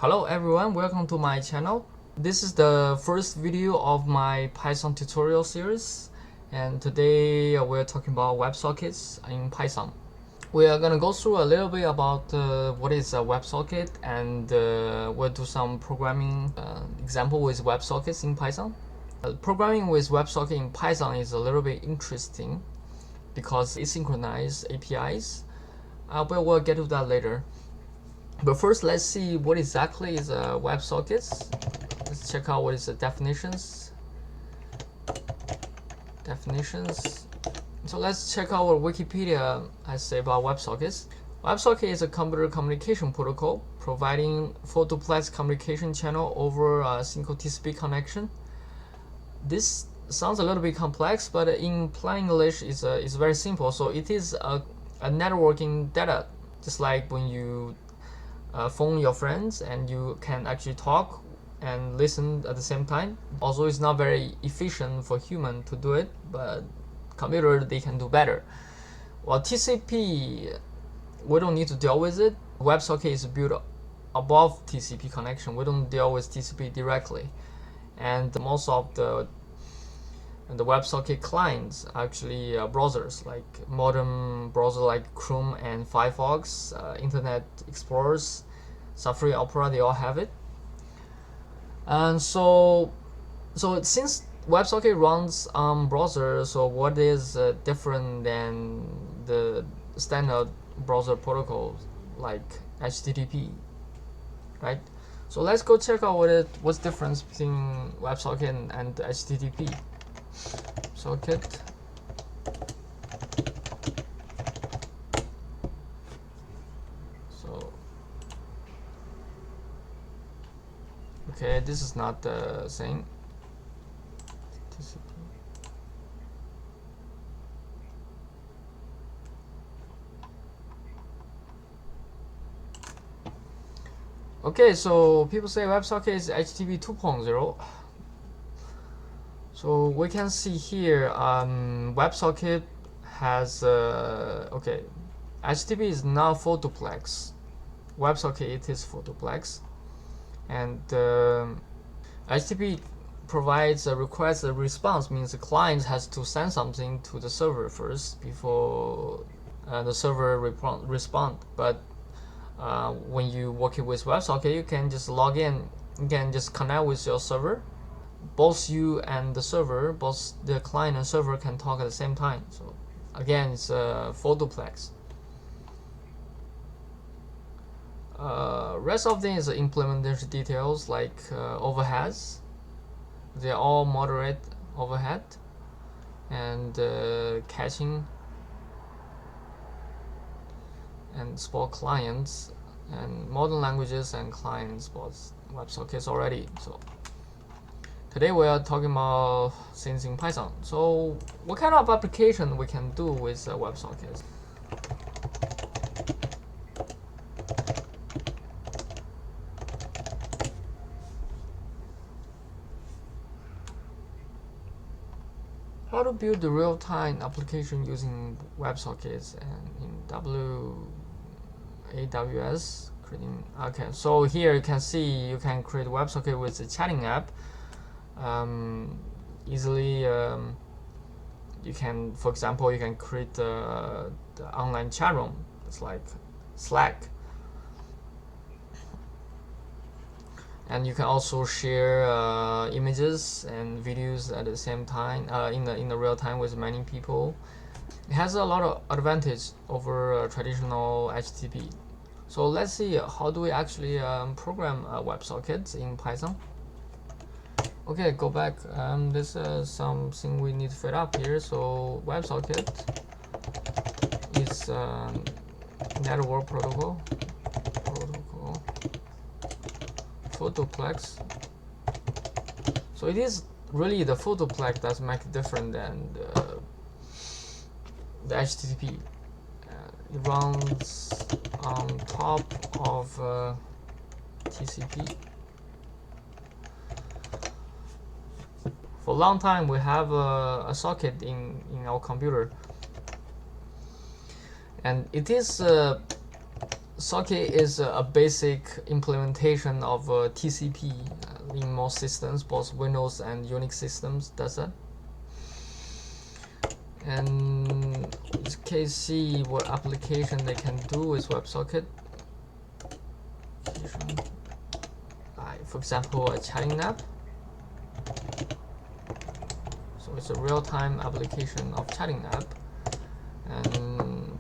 Hello everyone, welcome to my channel. This is the first video of my Python tutorial series, and today we're talking about WebSockets in Python. We are gonna go through a little bit about what is a WebSocket, and we'll do some programming example with WebSockets in Python. Programming with WebSocket in Python is a little bit interesting because it synchronizes APIs, but we'll get to that later. But first, let's see what exactly is WebSockets. Let's check out what is the definitions. So let's check out what Wikipedia has to say about WebSockets. WebSocket is a computer communication protocol providing full-duplex communication channel over a single TCP connection. This sounds a little bit complex, but in plain English, it's very simple. So it is a networking data, just like when you phone your friends and you can actually talk and listen at the same time. Also, it's not very efficient for human to do it, but computer, they can do better. Well, TCP, we don't need to deal with it. WebSocket is built above TCP connection. We don't deal with TCP directly, and most of the WebSocket clients are actually browsers, like modern browser like Chrome and Firefox, Internet Explorers, Safari, Opera, they all have it. And so since WebSocket runs on browser, so what is different than the standard browser protocols like HTTP, right? So let's go check out what's the difference between WebSocket and HTTP. Socket. So okay, this is not the same. TCP. Okay, so people say WebSocket is HTTP 2.0. So we can see here, WebSocket has okay, HTTP is not full duplex. WebSocket, it is full duplex, and HTTP provides a request and response, means the client has to send something to the server first before the server respond. But when you working with WebSocket, you can just log in, you can just connect with your server. Both you and the server, both the client and server can talk at the same time. So again, it's full duplex. Rest of them is implementation details like overheads. They're all moderate overhead and caching and support clients and modern languages and clients both WebSockets already. So today we are talking about things in Python. So what kind of application we can do with WebSockets? How to build the real-time application using WebSockets and in AWS creating. Okay, so here you can see you can create WebSocket with the chatting app. Easily, you can, for example, you can create the online chat room. It's like Slack, and you can also share images and videos at the same time in the real time with many people. It has a lot of advantage over traditional HTTP. So let's see how do we actually program WebSockets in Python. Okay, go back. This is something we need to fit up here. So WebSocket is network protocol full duplex. So it is really the full duplex that makes it different than the HTTP. It runs on top of TCP. For a long time, we have a socket in our computer, and it is Socket is a basic implementation of TCP in most systems, both Windows and Unix systems does that. And in this case, see what application they can do with WebSocket. For example, a chatting app. So it's a real-time application of chatting app. And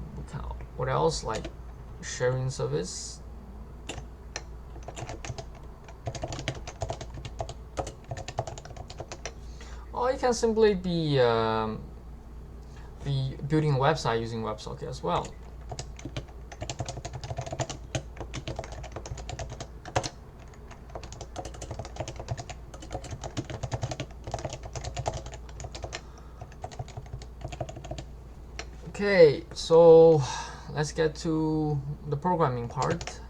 what else, like sharing service. Or you can simply be building a website using WebSocket as well. Okay, so let's get to the programming part.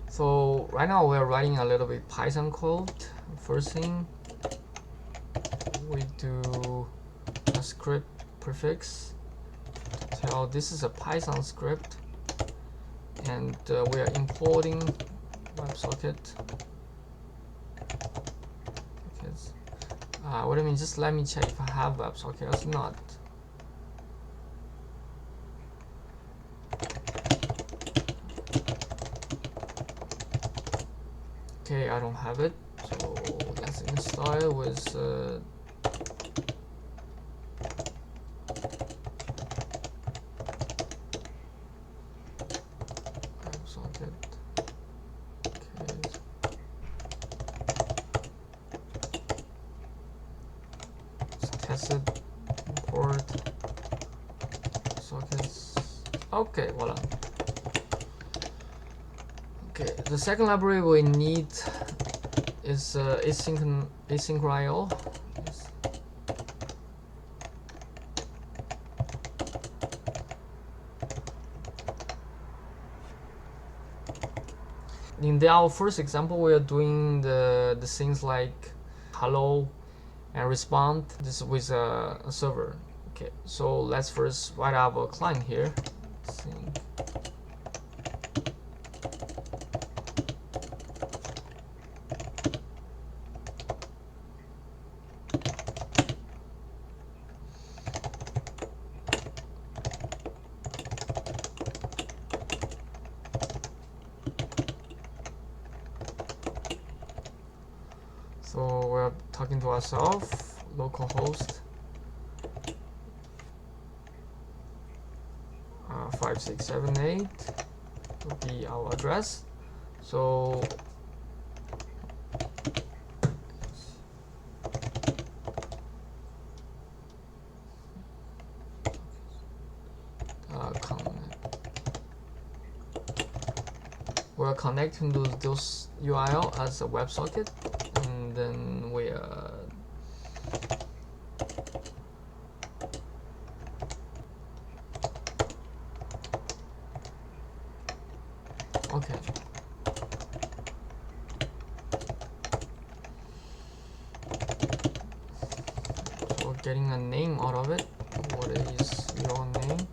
So right now we're writing a little bit Python code. First thing, we do a script prefix to tell this is a Python script, and we are importing WebSocket. What do I mean? Just let me check if I have WebSocket. It's not. Okay, I don't have it. So let's install it with WebSocket. Test it, import sockets. Okay, voila. Okay, the second library we need is async IO. In our first example, we are doing the things like hello and respond this with a server. Okay, so let's first write up a client here. So we're talking to ourselves, localhost 5678 will be our address. So we're connecting to those URL as a WebSocket, and then we okay. So we're getting a name out of it. What is your name?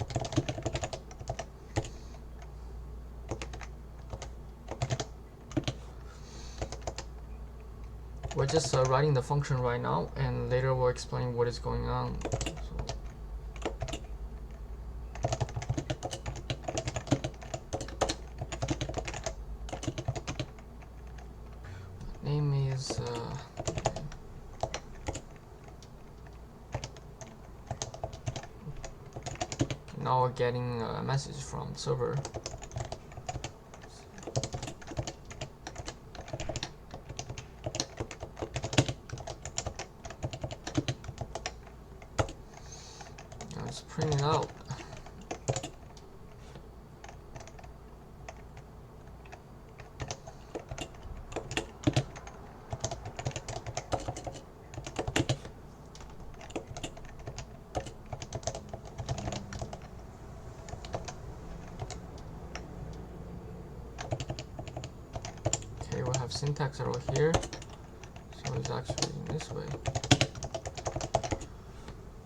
We're just writing the function right now, and later we'll explain what is going on. Name is now we're getting a message from server. Let's print it out. Okay, we'll have syntax error here. So is actually in this way.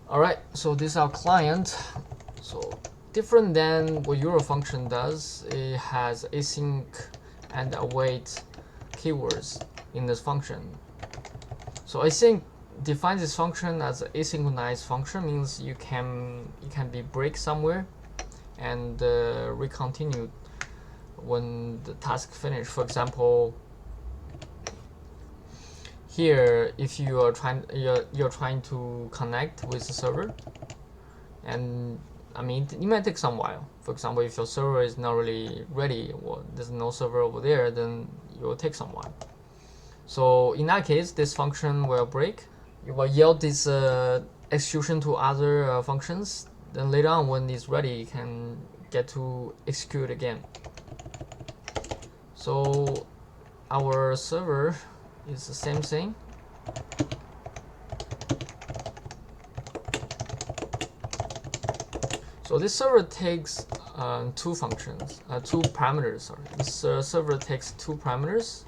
Alright, so this is our client. So different than what your function does, it has async and await keywords in this function. So async defines this function as an asynchronized function, means you can be break somewhere and recontinue when the task finish. For example, here if you're trying to connect with the server, and I mean it might take some while. For example, if your server is not really ready or there's no server over there, then it will take some while. So in that case, this function will break. It will yield this execution to other functions. Then later on, when it's ready, you can get to execute again. So our server is the same thing. So this server takes two parameters. Sorry, this server takes two parameters,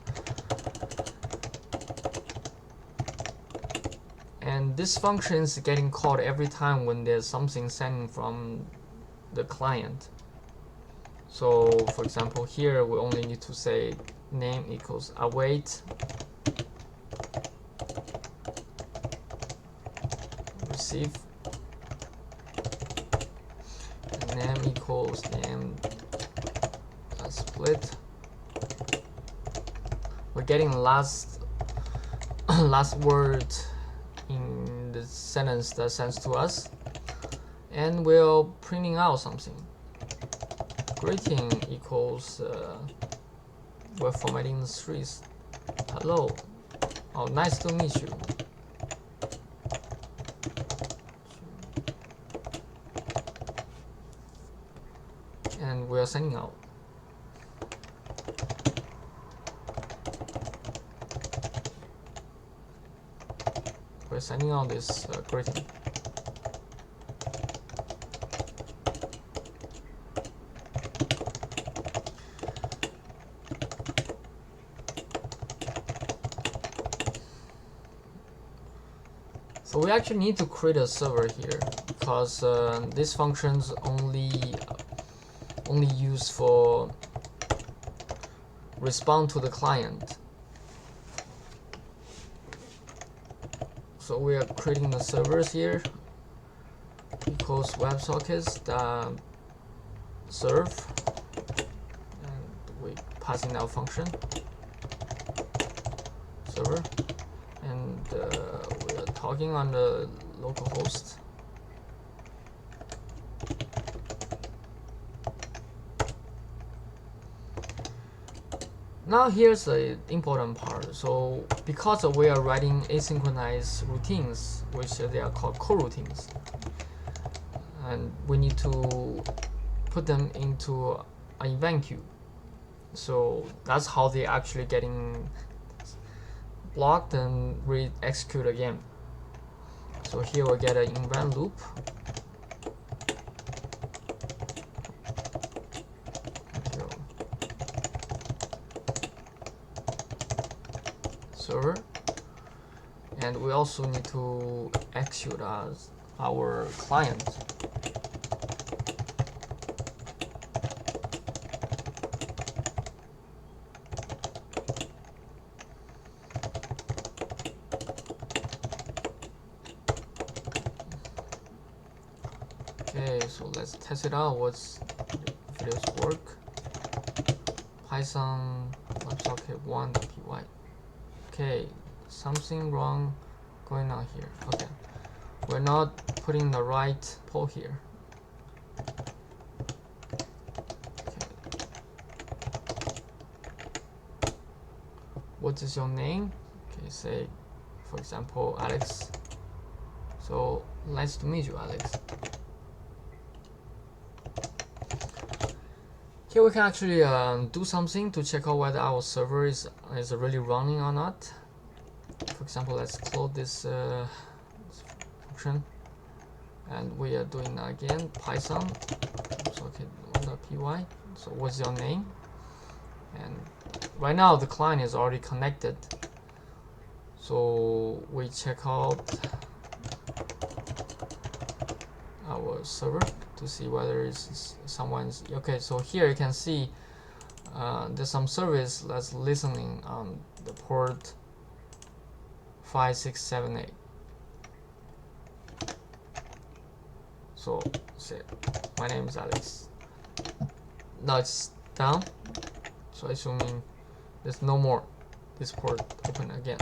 and this function is getting called every time when there's something sending from the client. So for example, here we only need to say name equals await receive, and name equals name split. We're getting last word in the sentence that sends to us, and we're printing out something. Greeting equals we're formatting the strings. Hello. Oh, nice to meet you. And we are sending out. We're sending out this greeting. So we actually need to create a server here, because these functions only used for respond to the client. So we are creating the servers here, equals Websockets serve, and we passing out function server, and we are talking on the local host. Now here's the important part. So because we are writing asynchronous routines, which they are called coroutines, and we need to put them into an event queue. So that's how they actually getting blocked and re-execute again. So here we get an event loop. Server, and we also need to execute as our client. Okay, so let's test it out. What's videos work? Python Websocket1.py. Okay, something wrong going on here. Okay, we're not putting the right poll here. Okay. What is your name? Okay, say for example Alex. So nice to meet you, Alex. Here we can actually do something to check out whether our server is really running or not. For example, let's close this function, and we are doing that again. Python, so okay, .py. So what's your name? And right now the client is already connected. So we check out our server to see whether it's someone's okay. So here you can see there's some service that's listening on the port 5678. So say my name is Alex. Now it's down, so assuming there's no more this port open again.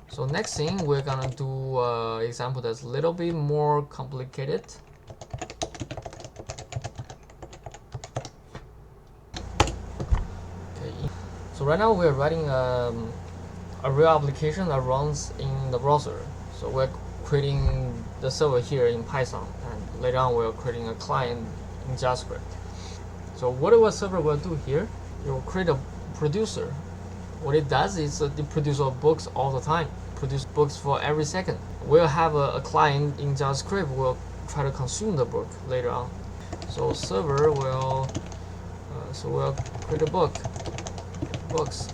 So next thing we're gonna do example that's a little bit more complicated. Okay. So right now we're writing a real application that runs in the browser. So we're creating the server here in Python, and later on we're creating a client in JavaScript. So what our server will do here, it will create a producer. What it does is it produces books all the time, produce books for every second. We'll have a client in JavaScript will try to consume the book later on. So server will we'll create a books,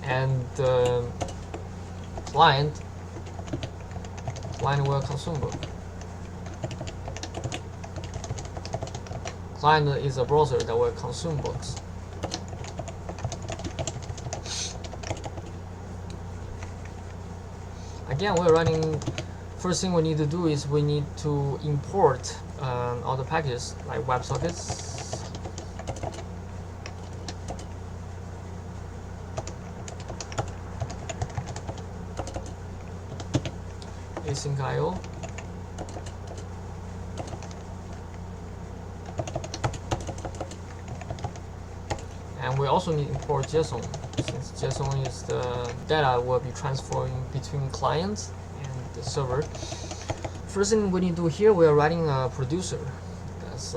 and client will consume book. Client is a browser that will consume books. Again, we're running. First thing we need to do is we need to import all the packages like Websockets. Async IO. And we also need to import JSON, since JSON is the data will be transferring between clients and the server. First thing we need to do here, we are writing a producer that's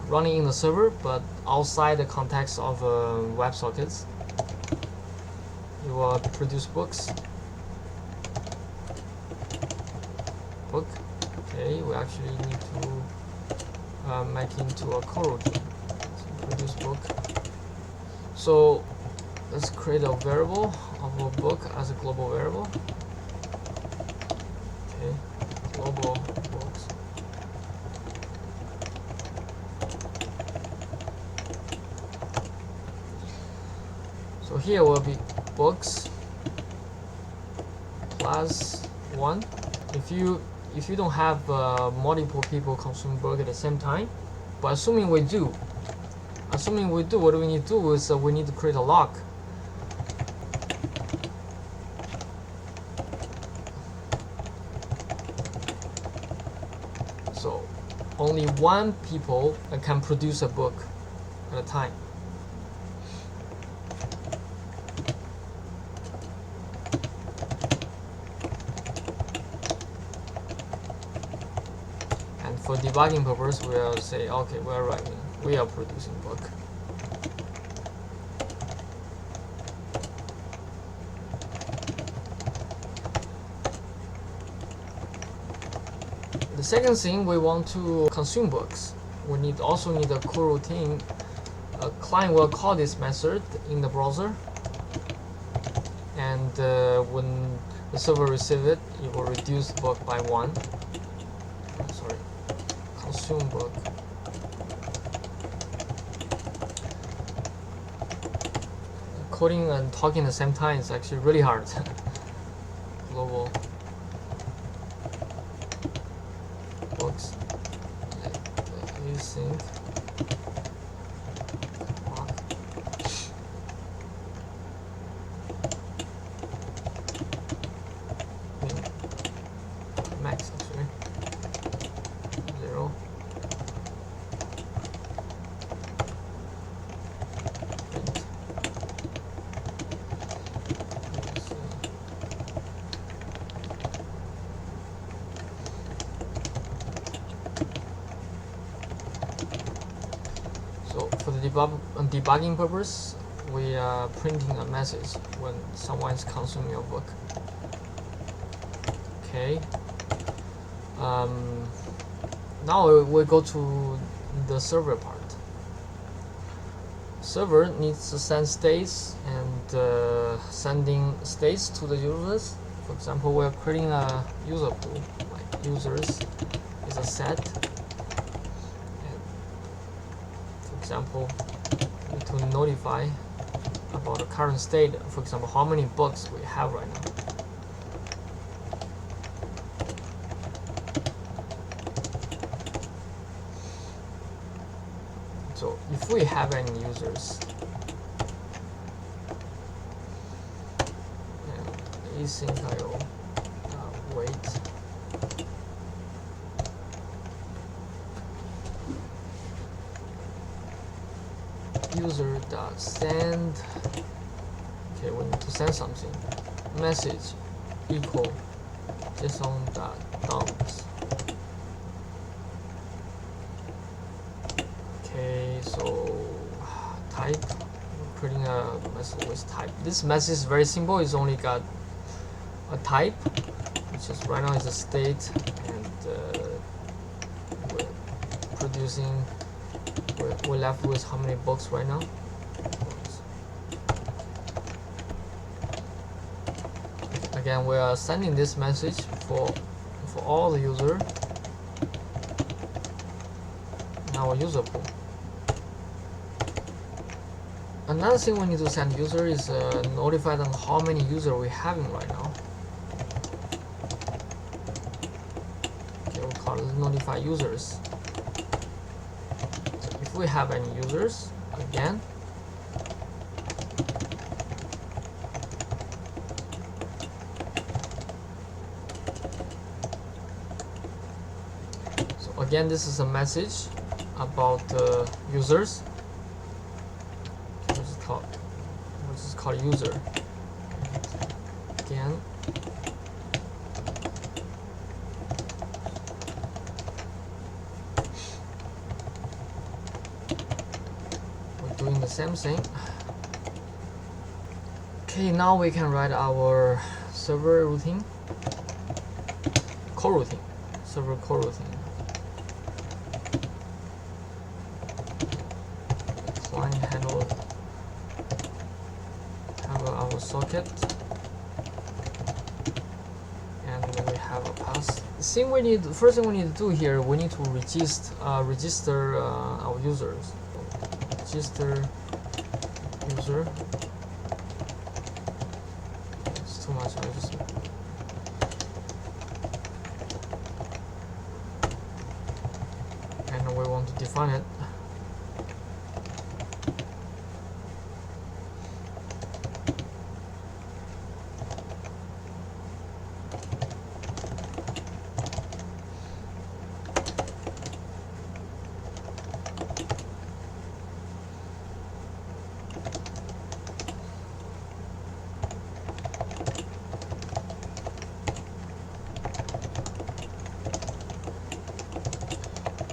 running in the server, but outside the context of WebSockets. It will produce books. Book. Okay, we actually need to make into a coroutine. So produce book. So let's create a variable of a book as a global variable. Okay, global books. So here will be books plus 1. If you don't have multiple people consume book at the same time, but assuming we do, what we need to do is we need to create a lock. So only one people can produce a book at a time. And for debugging purpose, we'll say, okay, we are producing book. The second thing, we want to consume books. We also need a coroutine. A client will call this method in the browser, and when the server receives it, it will reduce the book by 1. Sorry, consume book. Coding and talking at the same time is actually really hard. Global books, async max actually 0. So for the debugging purpose, we are printing a message when someone is consuming your book. Okay. Now we go to the server part. server needs to send states, and sending states to the users. For example, we're creating a user pool, like users is a set, and for example, we need to notify about the current state, for example, how many books we have right now. So if we have any users, and async IO wait, user.send, okay, we need to send something, message equal json.dumps. Okay, so type, creating a message with type. This message is very simple. It's only got a type, which is right now is a state, and we're producing. We're left with how many books right now? Again, we are sending this message for all the user in our user pool. Another thing we need to send user is notify them how many users we're having right now. Okay, we'll call it notify users. So if we have any users, again, so again, this is a message about users. Which is called user. Again, we're doing the same thing. Okay, now we can write our server routine, coroutine, server coroutine. Client handle our socket, and we have a pass. First thing we need to do here, we need to register our users. Register user. It's too much. And we want to define it.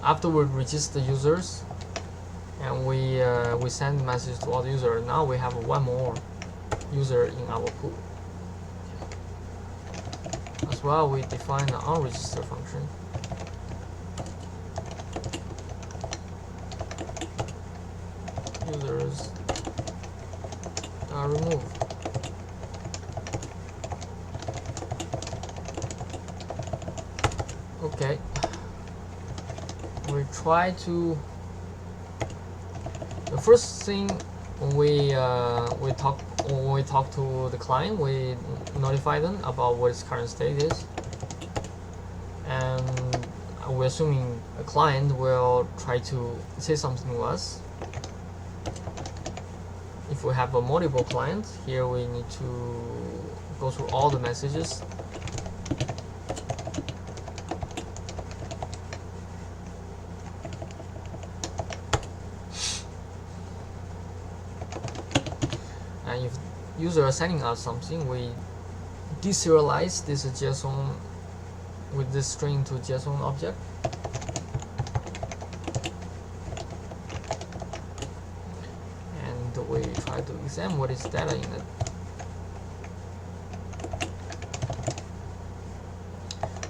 After we register the users and we send message to all the users, now we have one more user in our pool. As well, we define the unregistered function. Users are removed. Okay. We try to. The first thing when we talk to the client, we notify them about what its current state is, and we're assuming a client will try to say something to us. If we have a multiple client, here we need to go through all the messages. And if user are sending us something, we deserialize this JSON with this string to JSON object. And we try to examine what is data in it.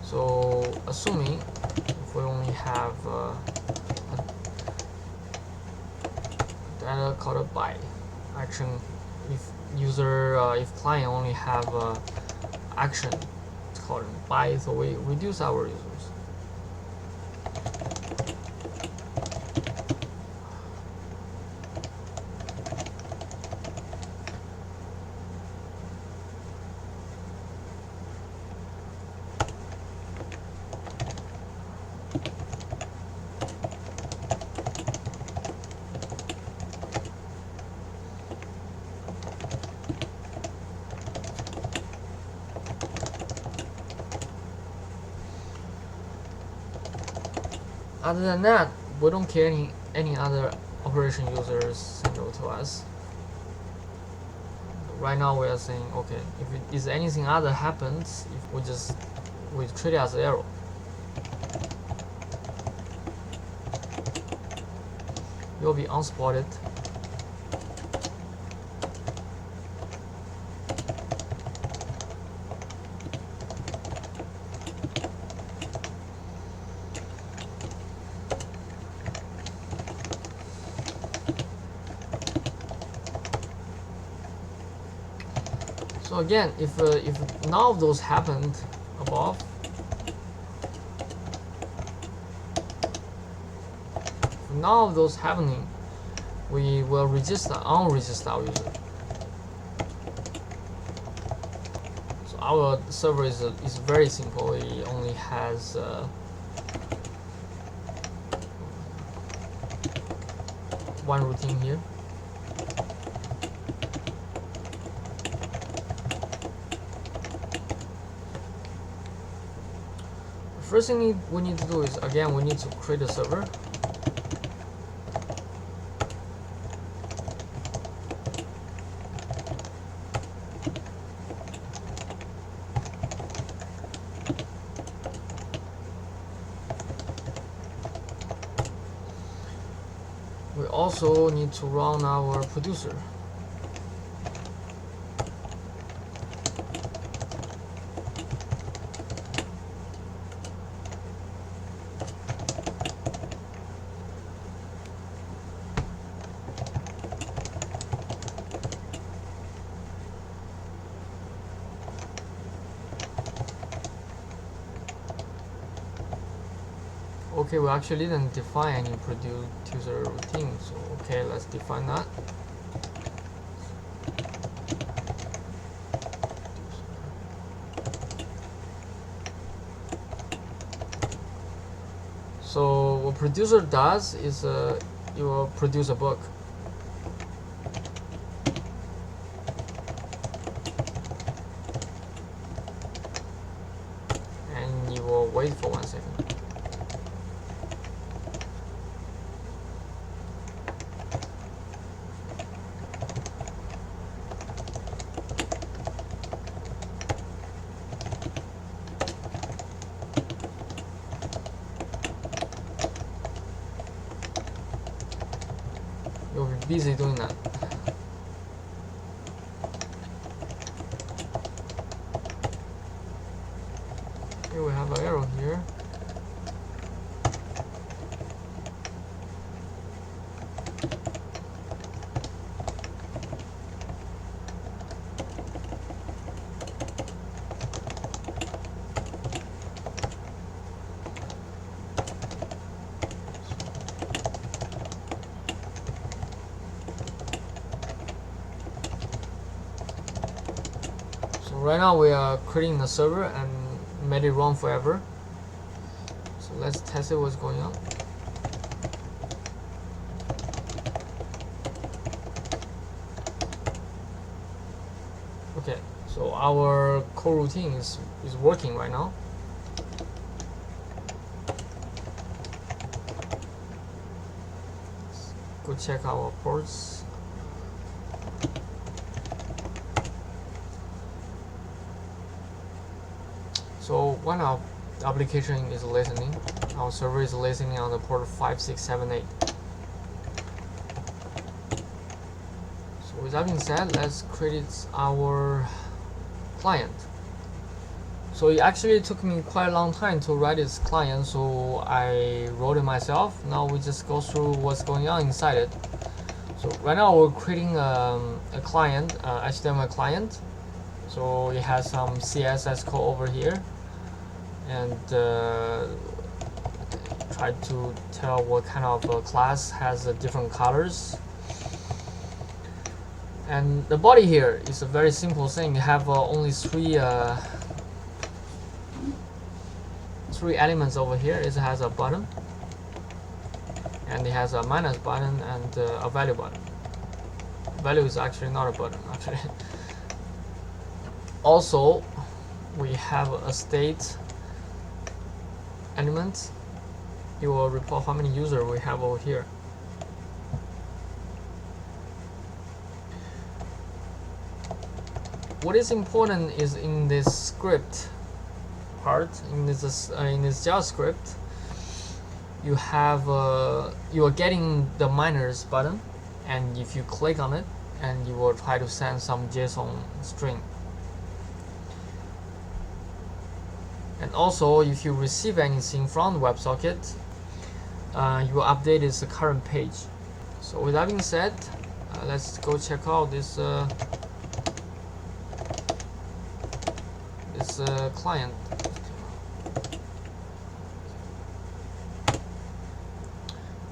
So assuming if we only have get called a by action. If if client only have action, it's called by, so we reduce our users. Other than that, we don't care any other operation users send to us. Right now we are saying, okay, if anything other happens, if we treat it as error. It will be unspotted. So again, if none of those happened above, if none of those happening, we will unregister our user. So our server is very simple. It only has one routine here. First thing we need to do is, again, we need to create a server. We also need to run our producer. Okay, we actually didn't define any producer routine, so okay, let's define that. So what producer does is it will produce a book. And you will wait for 1 second. You'll be busy doing that. Here we have an arrow here. Right now we are creating the server and made it run forever. So let's test it what's going on. Okay, so our coroutine is working right now. Let's go check our ports. So when our application is listening, our server is listening on the port 5678. So with that being said, let's create our client. So it actually took me quite a long time to write this client, so I wrote it myself. Now we just go through what's going on inside it. So right now we're creating a client, HTML client. So it has some CSS code over here, and try to tell what kind of class has different colors. And the body here is a very simple thing. You have only three elements over here. It has a button, and it has a minus button and a value button. Value is actually not a button, actually. Also, we have a state element. It will report how many users we have over here. What is important is in this script part, in this JavaScript, you are getting the minus button, and if you click on it, and you will try to send some JSON string. And also, if you receive anything from the WebSocket, you will update its current page. So with that being said, let's go check out this client.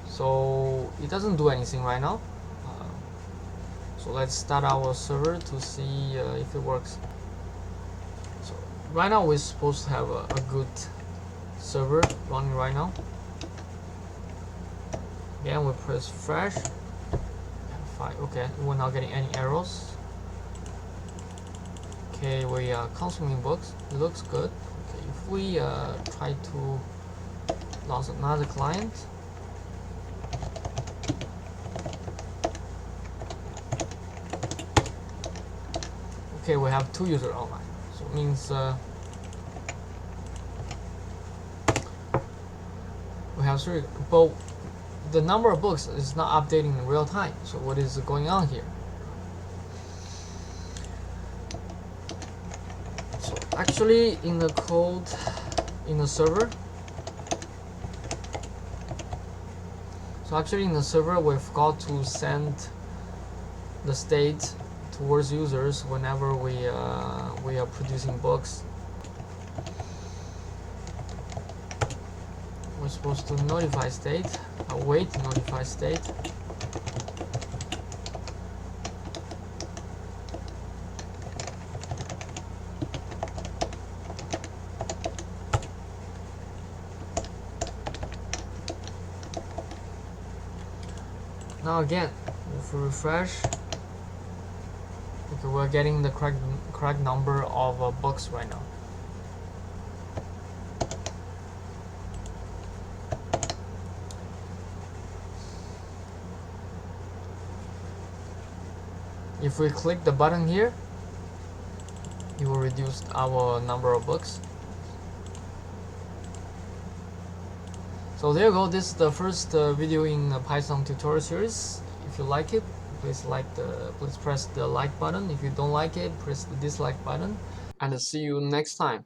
So it doesn't do anything right now. So let's start our server to see if it works. So right now we're supposed to have a good server running right now. Again, we press refresh. Okay, we're not getting any errors. Okay, we are consuming books. It looks good. Okay, if we try to launch another client, okay, we have 2 users online. So it means we have 3, but the number of books is not updating in real time. So what is going on here? So actually, in the code, in the server, we've got to send the state towards users whenever we are producing books. We're supposed to notify state, await notify state. Now again, if we refresh, okay, we're getting the correct number of books right now. If we click the button here, it will reduce our number of books. So there you go. This is the first video in the Python tutorial series. If you like it, please press the like button. If you don't like it, press the dislike button. And see you next time.